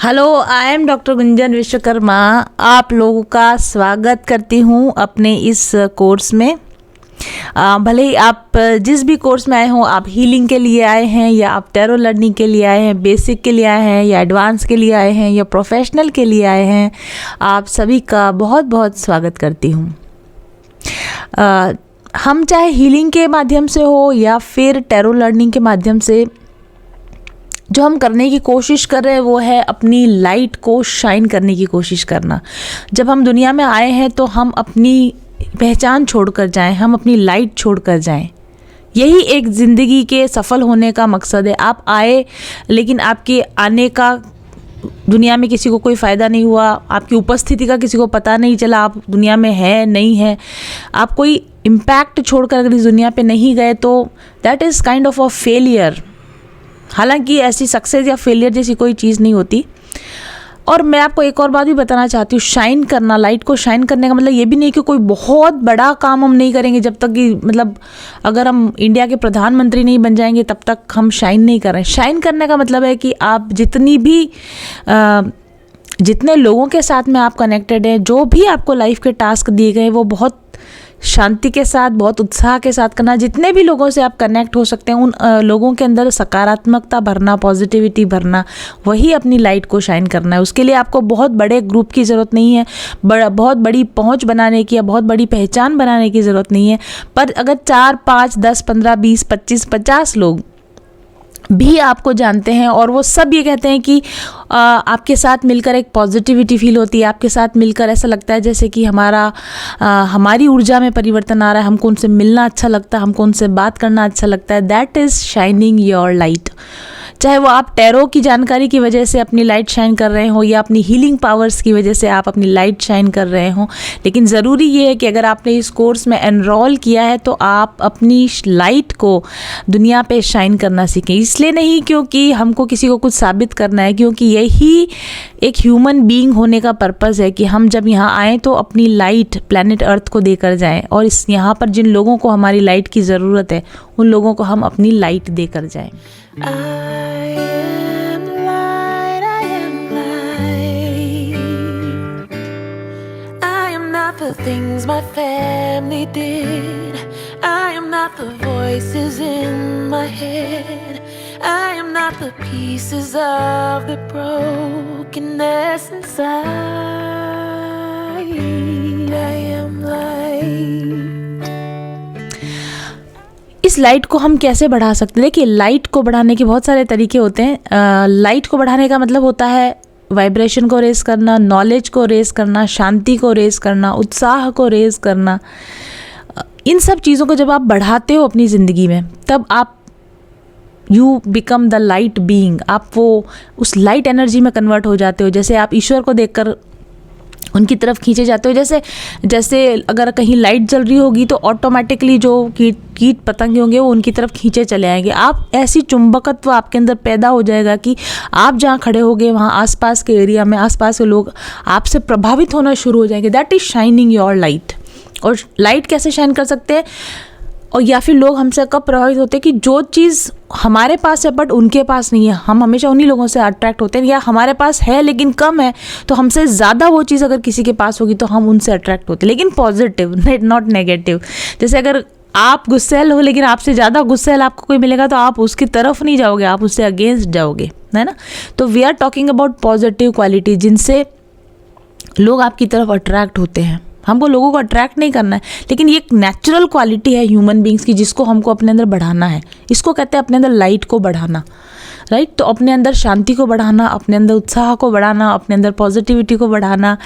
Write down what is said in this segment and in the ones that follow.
Hello, I am doctor Gunjan Vishwakarma. आप लोगों का स्वागत करती हूँ अपने इस कोर्स में। भले ही आप जिस भी कोर्स में आए हों, आप हीलिंग के लिए आए हैं या आप टैरो लर्निंग के लिए आए हैं, बेसिक के लिए आए हैं या एडवांस के लिए आए हैं या प्रोफेशनल के लिए आए हैं, आप सभी का बहुत बहुत स्वागत करती हूँ। हम चाहे हीलिंग के माध्यम से हो या फिर टैरो लर्निंग के माध्यम से, जो हम करने की कोशिश कर रहे हैं वो है अपनी लाइट को शाइन करने की कोशिश करना। जब हम दुनिया में आए हैं तो हम अपनी पहचान छोड़कर जाएं, हम अपनी लाइट छोड़कर जाएं। यही एक ज़िंदगी के सफल होने का मकसद है। आप आए लेकिन आपके आने का दुनिया में किसी को कोई फ़ायदा नहीं हुआ, आपकी उपस्थिति का किसी को पता नहीं चला, आप दुनिया में है नहीं है, आप कोई इम्पैक्ट छोड़कर अगर इस दुनिया पे नहीं गए तो that is kind of a failure. हालांकि ऐसी सक्सेस या फेलियर जैसी कोई चीज़ नहीं होती। और मैं आपको एक और बात भी बताना चाहती हूँ, शाइन करना, लाइट को शाइन करने का मतलब ये भी नहीं कि कोई बहुत बड़ा काम हम नहीं करेंगे जब तक कि अगर हम इंडिया के प्रधानमंत्री नहीं बन जाएंगे तब तक हम शाइन नहीं कर रहे हैं। शाइन करने का मतलब है कि आप जितने लोगों के साथ में आप कनेक्टेड हैं, जो भी आपको लाइफ के टास्क दिए गए वो बहुत शांति के साथ, बहुत उत्साह के साथ करना। जितने भी लोगों से आप कनेक्ट हो सकते हैं उन लोगों के अंदर सकारात्मकता भरना, पॉजिटिविटी भरना, वही अपनी लाइट को शाइन करना है। उसके लिए आपको बहुत बड़े ग्रुप की ज़रूरत नहीं है, बहुत बड़ी पहुंच बनाने की या बहुत बड़ी पहचान बनाने की ज़रूरत नहीं है। पर अगर 4, 5, 10, 15, 20, 25, 50 लोग भी आपको जानते हैं और वो सब ये कहते हैं कि आपके साथ मिलकर एक पॉजिटिविटी फील होती है, आपके साथ मिलकर ऐसा लगता है जैसे कि हमारी ऊर्जा में परिवर्तन आ रहा है, हमको उनसे मिलना अच्छा लगता है, हमको उनसे बात करना अच्छा लगता है, that is shining your light. चाहे वो आप टैरो की जानकारी की वजह से अपनी लाइट शाइन कर रहे हो या अपनी हीलिंग पावर्स की वजह से आप अपनी लाइट शाइन कर रहे हो, लेकिन ज़रूरी ये है कि अगर आपने इस कोर्स में एनरोल किया है तो आप अपनी लाइट को दुनिया पे शाइन करना सीखें। इसलिए नहीं क्योंकि हमको किसी को कुछ साबित करना है, क्योंकि यही एक ह्यूमन बीइंग होने का पर्पज़ है कि हम जब यहाँ आएँ तो अपनी लाइट प्लैनेट अर्थ को देकर जाएँ, और इस यहाँ पर जिन लोगों को हमारी लाइट की ज़रूरत है उन लोगों को हम अपनी लाइट देकर जाएँ। I am light, I am light. I am not the things my family did. I am not the voices in my head. I am not the pieces of the brokenness inside. I am light. इस light को हम कैसे बढ़ा सकते हैं? देखिए, light को बढ़ाने के बहुत सारे तरीके होते हैं। लाइट को बढ़ाने का मतलब होता है वाइब्रेशन को रेज करना, नॉलेज को रेज करना, शांति को रेज करना, उत्साह को रेज करना। इन सब चीज़ों को जब आप बढ़ाते हो अपनी ज़िंदगी में, तब आप you become the light being. आप वो उस लाइट एनर्जी में कन्वर्ट हो जाते हो। जैसे आप ईश्वर को देखकर उनकी तरफ खींचे जाते हो। जैसे अगर कहीं लाइट जल रही होगी तो ऑटोमेटिकली जो कीट पतंगे होंगे वो उनकी तरफ खींचे चले आएंगे। आप ऐसी चुंबकत्व आपके अंदर पैदा हो जाएगा कि आप जहाँ खड़े होगे वहाँ आसपास के एरिया में आसपास के लोग आपसे प्रभावित होना शुरू हो जाएंगे। That is shining your light. और लाइट कैसे शाइन कर सकते हैं, और या फिर लोग हमसे कब प्रभावित होते हैं कि जो चीज़ हमारे पास है बट उनके पास नहीं है, हम हमेशा उन्हीं लोगों से अट्रैक्ट होते हैं। या हमारे पास है लेकिन कम है, तो हमसे ज़्यादा वो चीज़ अगर किसी के पास होगी तो हम उनसे अट्रैक्ट होते हैं, लेकिन पॉजिटिव, नॉट नेगेटिव। जैसे अगर आप गुस्सैल हो लेकिन आपसे ज़्यादा गुस्सैल आपको कोई मिलेगा तो आप उसकी तरफ नहीं जाओगे, आप उससे अगेंस्ट जाओगे, है ना। तो we are talking about positive quality, जिनसे लोग आपकी तरफ अट्रैक्ट होते हैं। हमको लोगों को अट्रैक्ट नहीं करना है, लेकिन ये एक नेचुरल क्वालिटी है ह्यूमन बीइंग्स की, जिसको हमको अपने अंदर बढ़ाना है। इसको कहते हैं अपने अंदर लाइट को बढ़ाना, राइट। तो अपने अंदर शांति को बढ़ाना, अपने अंदर उत्साह को बढ़ाना, अपने अंदर पॉजिटिविटी को बढ़ाना,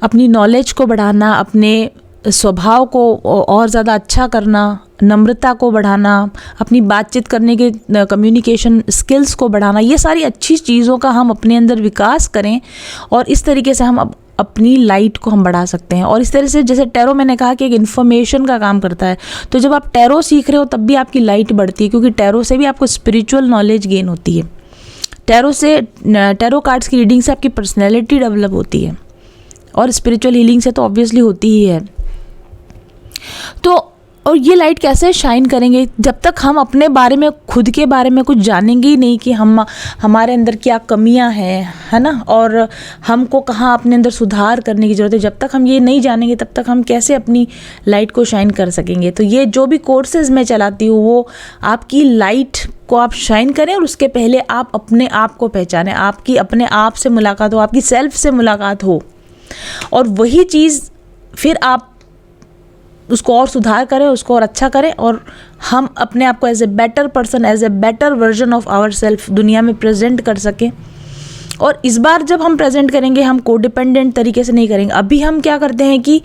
अपनी नॉलेज को बढ़ाना, अपने स्वभाव को और ज़्यादा अच्छा करना, नम्रता को बढ़ाना, अपनी बातचीत करने के कम्युनिकेशन स्किल्स को बढ़ाना, ये सारी अच्छी चीज़ों का हम अपने अंदर विकास करें और इस तरीके से हम अपनी लाइट को हम बढ़ा सकते हैं। और इस तरह से, जैसे टैरो मैंने कहा कि एक इन्फॉर्मेशन का काम करता है, तो जब आप टैरो सीख रहे हो तब भी आपकी लाइट बढ़ती है, क्योंकि टैरो से भी आपको स्पिरिचुअल नॉलेज गेन होती है। टैरो कार्ड्स की रीडिंग से आपकी पर्सनैलिटी डेवलप होती है, और स्पिरिचुअल हीलिंग से तो ऑब्वियसली होती ही है। तो और ये लाइट कैसे शाइन करेंगे? जब तक हम अपने बारे में, खुद के बारे में कुछ जानेंगे ही नहीं कि हमारे अंदर क्या कमियां हैं, है ना, और हमको कहाँ अपने अंदर सुधार करने की ज़रूरत है, जब तक हम ये नहीं जानेंगे तब तक हम कैसे अपनी लाइट को शाइन कर सकेंगे। तो ये जो भी कोर्सेज मैं चलाती हूँ वो आपकी लाइट को आप शाइन करें, और उसके पहले आप अपने आप को पहचानें, आपकी अपने आप से मुलाकात हो, आपकी सेल्फ से मुलाकात हो, और वही चीज़ फिर आप उसको और सुधार करें, उसको और अच्छा करें, और हम अपने आप को as a better person, as a better version of our self दुनिया में प्रेजेंट कर सकें। और इस बार जब हम प्रेजेंट करेंगे, हम कोडिपेंडेंट तरीके से नहीं करेंगे। अभी हम क्या करते हैं कि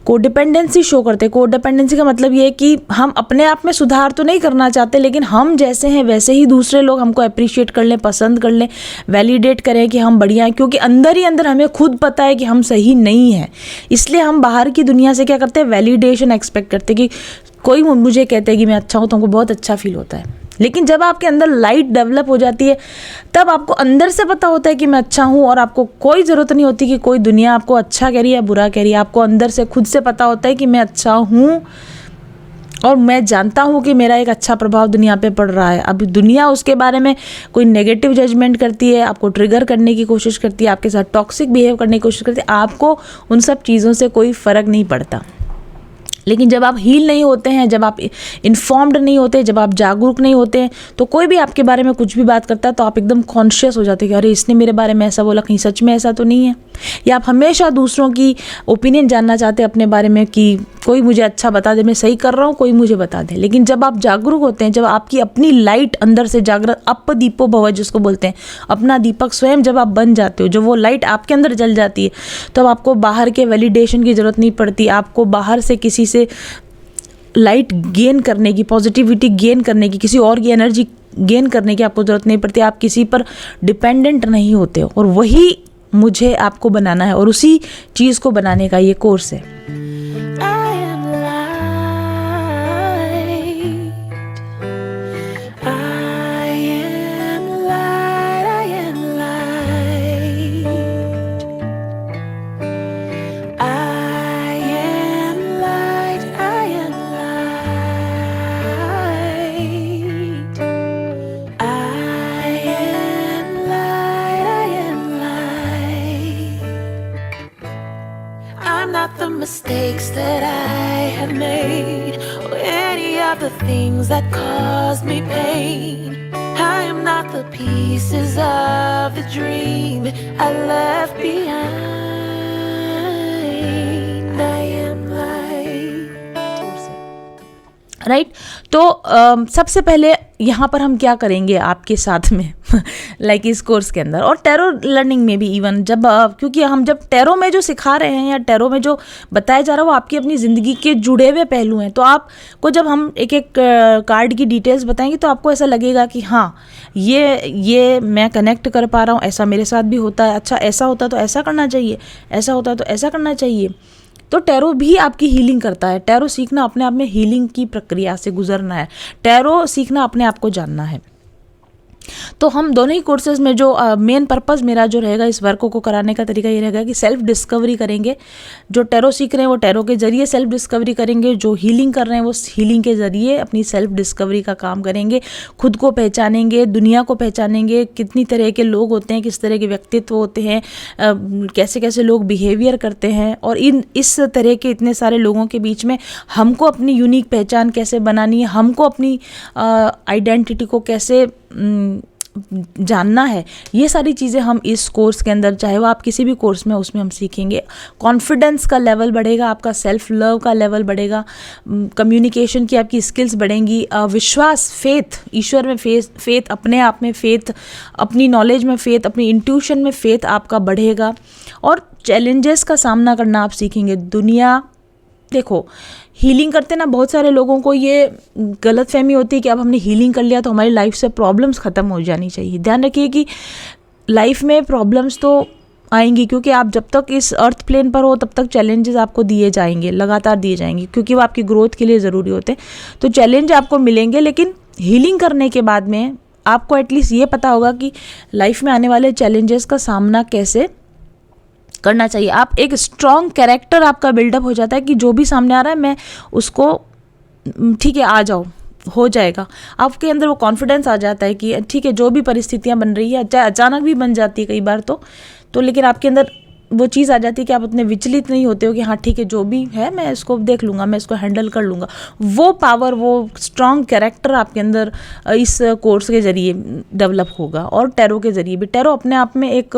कोडिपेंडेंसी शो करते हैं। कोडिपेंडेंसी का मतलब ये है कि हम अपने आप में सुधार तो नहीं करना चाहते, लेकिन हम जैसे हैं वैसे ही दूसरे लोग हमको अप्रिशिएट कर लें, पसंद कर लें, वैलिडेट करें कि हम बढ़िया हैं, क्योंकि अंदर ही अंदर हमें खुद पता है कि हम सही नहीं हैं। इसलिए हम बाहर की दुनिया से क्या करते हैं, वैलिडेशन एक्सपेक्ट करते हैं कि कोई मुझे कहते हैं कि मैं अच्छा हूँ तो हमको बहुत अच्छा फील होता है। लेकिन जब आपके अंदर लाइट डेवलप हो जाती है तब आपको अंदर से पता होता है कि मैं अच्छा हूँ, और आपको कोई ज़रूरत नहीं होती कि कोई दुनिया आपको अच्छा कह रही है या बुरा कह रही है। आपको अंदर से खुद से पता होता है कि मैं अच्छा हूँ, और मैं जानता हूँ कि मेरा एक अच्छा प्रभाव दुनिया पे पड़ रहा है। अभी दुनिया उसके बारे में कोई नेगेटिव जजमेंट करती है, आपको ट्रिगर करने की कोशिश करती है, आपके साथ टॉक्सिक बिहेव करने की कोशिश करती है, आपको उन सब चीज़ों से कोई फ़र्क नहीं पड़ता। लेकिन जब आप हील नहीं होते हैं, जब आप इन्फॉर्म्ड नहीं होते, जब आप जागरूक नहीं होते हैं, तो कोई भी आपके बारे में कुछ भी बात करता है तो आप एकदम कॉन्शियस हो जाते हैं कि अरे इसने मेरे बारे में ऐसा बोला, कहीं सच में ऐसा तो नहीं है। या आप हमेशा दूसरों की ओपिनियन जानना चाहते हैं अपने बारे में कि कोई मुझे अच्छा बता दे, मैं सही कर रहा हूँ, कोई मुझे बता दे। लेकिन जब आप जागरूक होते हैं, जब आपकी अपनी लाइट अंदर से जागृत, अप दीपो भव जिसको बोलते हैं, अपना दीपक स्वयं जब आप बन जाते हो, जब वो लाइट आपके अंदर जल जाती है, तब आपको बाहर के वैलिडेशन की ज़रूरत नहीं पड़ती। आपको बाहर से किसी से लाइट गेन करने की, पॉजिटिविटी गेन करने की, किसी और की एनर्जी गेन करने की आपको ज़रूरत नहीं पड़ती। आप किसी पर डिपेंडेंट नहीं होते हो, और वही मुझे आपको बनाना है, और उसी चीज़ को बनाने का ये कोर्स है। Mistakes that I have made, or any of the things that caused me pain. I am not the pieces of the dream I left behind. I am light. Right तो सबसे पहले यहाँ पर हम क्या करेंगे आपके साथ में लाइक इस कोर्स के अंदर, और टैरो लर्निंग में भी इवन जब क्योंकि हम जब टैरो में जो सिखा रहे हैं या टैरो में जो बताया जा रहा है वो आपकी अपनी ज़िंदगी के जुड़े हुए पहलू हैं। तो आपको जब हम एक एक कार्ड की डिटेल्स बताएंगे तो आपको ऐसा लगेगा कि हाँ ये मैं कनेक्ट कर पा रहा हूँ, ऐसा मेरे साथ भी होता है, अच्छा ऐसा होता तो ऐसा करना चाहिए, ऐसा होता तो ऐसा करना चाहिए। तो टैरो भी आपकी हीलिंग करता है। टैरो सीखना अपने आप में हीलिंग की प्रक्रिया से गुजरना है। टैरो सीखना अपने आप को जानना है। तो हम दोनों ही कोर्सेज में जो मेन पर्पस मेरा जो रहेगा इस वर्क को कराने का तरीका ये रहेगा कि सेल्फ डिस्कवरी करेंगे। जो टैरो सीख रहे हैं वो टैरो के ज़रिए सेल्फ डिस्कवरी करेंगे, जो हीलिंग कर रहे हैं वो हीलिंग के ज़रिए अपनी सेल्फ डिस्कवरी का काम करेंगे। खुद को पहचानेंगे, दुनिया को पहचानेंगे, कितनी तरह के लोग होते हैं, किस तरह के व्यक्तित्व होते हैं, कैसे कैसे लोग बिहेवियर करते हैं, और इस तरह के इतने सारे लोगों के बीच में हमको अपनी यूनिक पहचान कैसे बनानी है, हमको अपनी आइडेंटिटी को कैसे जानना है, ये सारी चीज़ें हम इस कोर्स के अंदर, चाहे वो आप किसी भी कोर्स में, उसमें हम सीखेंगे। कॉन्फिडेंस का लेवल बढ़ेगा, आपका सेल्फ लव का लेवल बढ़ेगा, कम्युनिकेशन की आपकी स्किल्स बढ़ेंगी, विश्वास, फेथ, ईश्वर में फेथ, अपने आप में फेथ, अपनी नॉलेज में फेथ, अपनी इंट्यूशन में फेथ आपका बढ़ेगा, और चैलेंजेस का सामना करना आप सीखेंगे। दुनिया देखो, हीलिंग करते ना बहुत सारे लोगों को ये गलतफहमी होती है कि अब हमने हीलिंग कर लिया तो हमारी लाइफ से प्रॉब्लम्स ख़त्म हो जानी चाहिए। ध्यान रखिए कि लाइफ में प्रॉब्लम्स तो आएंगी, क्योंकि आप जब तक इस अर्थ प्लेन पर हो तब तक चैलेंजेस आपको दिए जाएंगे, लगातार दिए जाएंगे, क्योंकि वो आपकी ग्रोथ के लिए ज़रूरी होते हैं। तो चैलेंज आपको मिलेंगे, लेकिन हीलिंग करने के बाद में आपको एटलीस्ट ये पता होगा कि लाइफ में आने वाले चैलेंजेस का सामना कैसे करना चाहिए। आप एक स्ट्रॉन्ग कैरेक्टर आपका बिल्डअप हो जाता है कि जो भी सामने आ रहा है मैं उसको ठीक है आ जाओ, हो जाएगा। आपके अंदर वो कॉन्फिडेंस आ जाता है कि ठीक है जो भी परिस्थितियाँ बन रही है, चाहे अचानक भी बन जाती है कई बार तो लेकिन आपके अंदर वो चीज़ आ जाती है कि आप उतने विचलित नहीं होते हो कि हाँ ठीक है जो भी है मैं इसको देख लूँगा, मैं इसको हैंडल कर लूँगा। वो पावर, वो स्ट्रॉन्ग कैरेक्टर आपके अंदर इस कोर्स के ज़रिए डेवलप होगा। और टैरो के ज़रिए भी, टैरो अपने आप में एक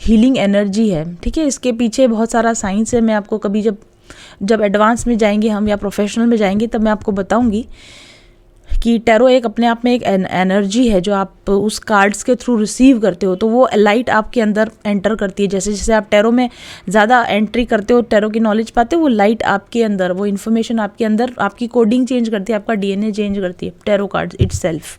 हीलिंग एनर्जी है, ठीक है। इसके पीछे बहुत सारा साइंस है। मैं आपको कभी जब एडवांस में जाएंगे हम या प्रोफेशनल में जाएंगे तब मैं आपको बताऊंगी कि टैरो एक अपने आप में एक एनर्जी है जो आप उस कार्ड्स के थ्रू रिसीव करते हो, तो वो लाइट आपके अंदर एंटर करती है। जैसे जैसे आप टैरो में ज़्यादा एंट्री करते हो, टैरो की नॉलेज पाते हो, वो लाइट आपके अंदर, वो इन्फॉर्मेशन आपके अंदर, आपकी कोडिंग चेंज करती है, आपका डीएनए चेंज करती है टैरो कार्ड्स इटसेल्फ,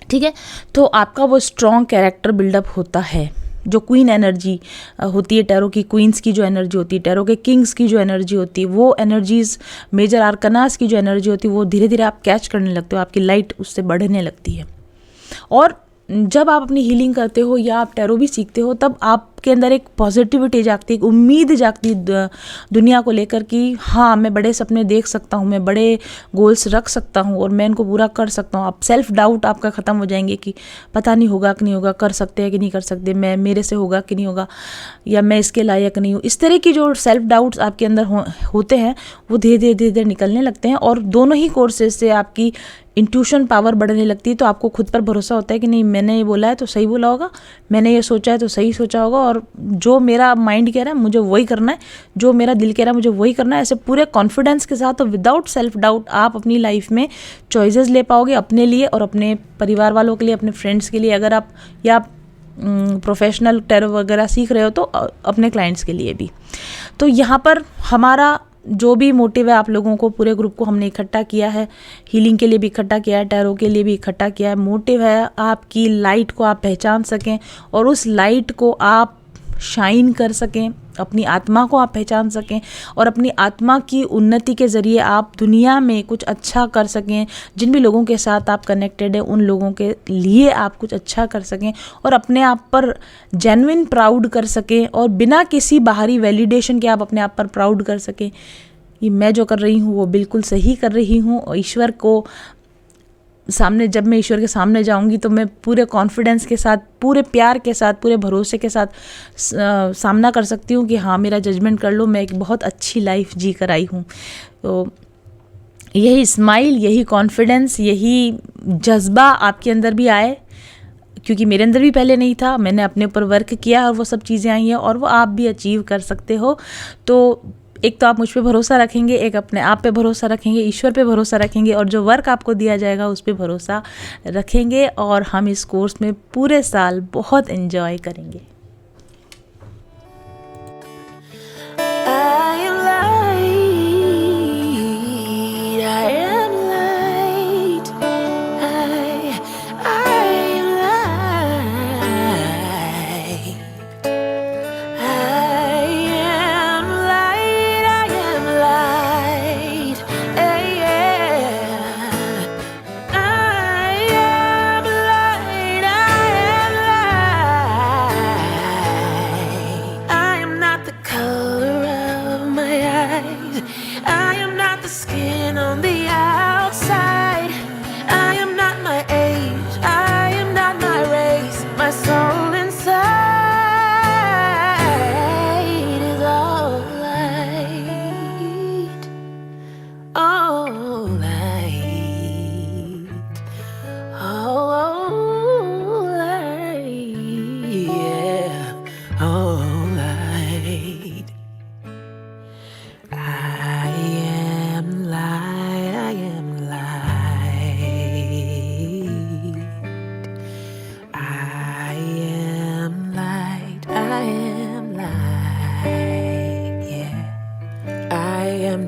ठीक है। तो आपका वो स्ट्रॉन्ग कैरेक्टर बिल्डअप होता है। जो क्वीन एनर्जी होती है, टैरो की क्वींस की जो एनर्जी होती है, टैरो के किंग्स की जो एनर्जी होती है, वो एनर्जीज, मेजर आर्कनास की जो एनर्जी होती है, वो धीरे धीरे आप कैच करने लगते हो, आपकी लाइट उससे बढ़ने लगती है। और जब आप अपनी हीलिंग करते हो या आप टैरो भी सीखते हो तब आपके अंदर एक पॉजिटिविटी जागती है, एक उम्मीद जागती दुनिया को लेकर कि हाँ मैं बड़े सपने देख सकता हूँ, मैं बड़े गोल्स रख सकता हूँ और मैं इनको पूरा कर सकता हूँ। आप सेल्फ डाउट आपका ख़त्म हो जाएंगे कि पता नहीं होगा कि नहीं होगा, कर सकते हैं कि नहीं कर सकते, मैं मेरे से होगा कि नहीं होगा, या मैं इसके लायक नहीं हूँ। इस तरह की जो सेल्फ डाउट्स आपके अंदर होते हैं वो धीरे धीरे निकलने लगते हैं। और दोनों ही कोर्सेज से आपकी इंट्यूशन पावर बढ़ने लगती है। तो आपको खुद पर भरोसा होता है कि नहीं मैंने ये बोला है तो सही बोला होगा, मैंने ये सोचा है तो सही सोचा होगा, और जो मेरा माइंड कह रहा है मुझे वही करना है, जो मेरा दिल कह रहा है मुझे वही करना है। ऐसे पूरे कॉन्फिडेंस के साथ, तो विदाउट सेल्फ डाउट आप अपनी लाइफ में चॉइसेस ले पाओगे अपने लिए और अपने परिवार वालों के लिए, अपने फ्रेंड्स के लिए, अगर आप या प्रोफेशनल टैरो वगैरह सीख रहे हो तो अपने क्लाइंट्स के लिए भी। तो यहाँ पर हमारा जो भी मोटिव है, आप लोगों को, पूरे ग्रुप को हमने इकट्ठा किया है, हीलिंग के लिए भी इकट्ठा किया है, टैरो के लिए भी इकट्ठा किया है। मोटिव है आपकी लाइट को आप पहचान सकें और उस लाइट को आप शाइन कर सकें, अपनी आत्मा को आप पहचान सकें और अपनी आत्मा की उन्नति के ज़रिए आप दुनिया में कुछ अच्छा कर सकें। जिन भी लोगों के साथ आप कनेक्टेड हैं उन लोगों के लिए आप कुछ अच्छा कर सकें और अपने आप पर जेन्युइन प्राउड कर सकें और बिना किसी बाहरी वैलिडेशन के आप अपने आप पर प्राउड कर सकें कि मैं जो कर रही हूँ वो बिल्कुल सही कर रही हूँ। और ईश्वर को सामने, जब मैं ईश्वर के सामने जाऊंगी तो मैं पूरे कॉन्फिडेंस के साथ, पूरे प्यार के साथ, पूरे भरोसे के साथ सामना कर सकती हूँ कि हाँ मेरा जजमेंट कर लो, मैं एक बहुत अच्छी लाइफ जी कर आई हूँ। तो यही स्माइल, यही कॉन्फिडेंस, यही जज्बा आपके अंदर भी आए, क्योंकि मेरे अंदर भी पहले नहीं था। मैंने अपने ऊपर वर्क किया और वो सब चीज़ें आई हैं और वो आप भी अचीव कर सकते हो। तो एक तो आप मुझ पे भरोसा रखेंगे, एक अपने आप पे भरोसा रखेंगे, ईश्वर पे भरोसा रखेंगे और जो वर्क आपको दिया जाएगा उस पे भरोसा रखेंगे और हम इस कोर्स में पूरे साल बहुत एंजॉय करेंगे।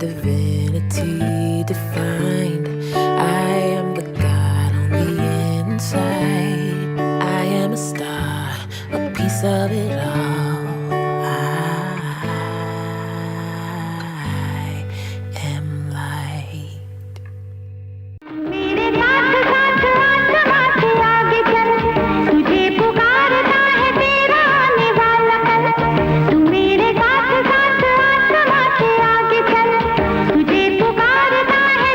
Divinity defined. I am the God on the inside. I am a star, a piece of it all. I am light. मेरे साथ साथ आसमां से आगे चल, तुझे पुकारता है तेरा आने वाला कल। तू मेरे साथ साथ आसमां से आगे चल, तुझे पुकारता है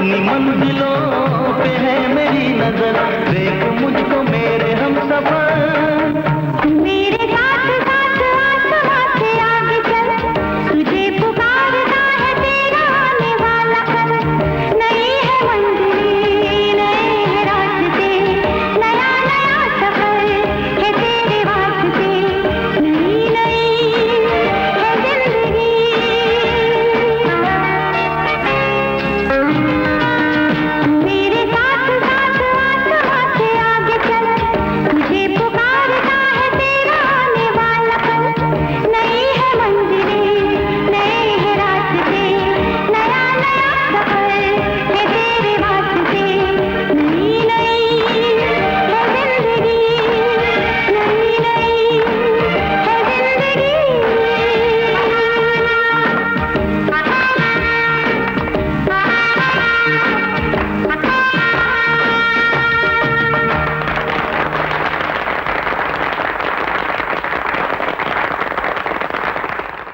अपनी मंजिलों पे है मेरी नजर, देख मुझको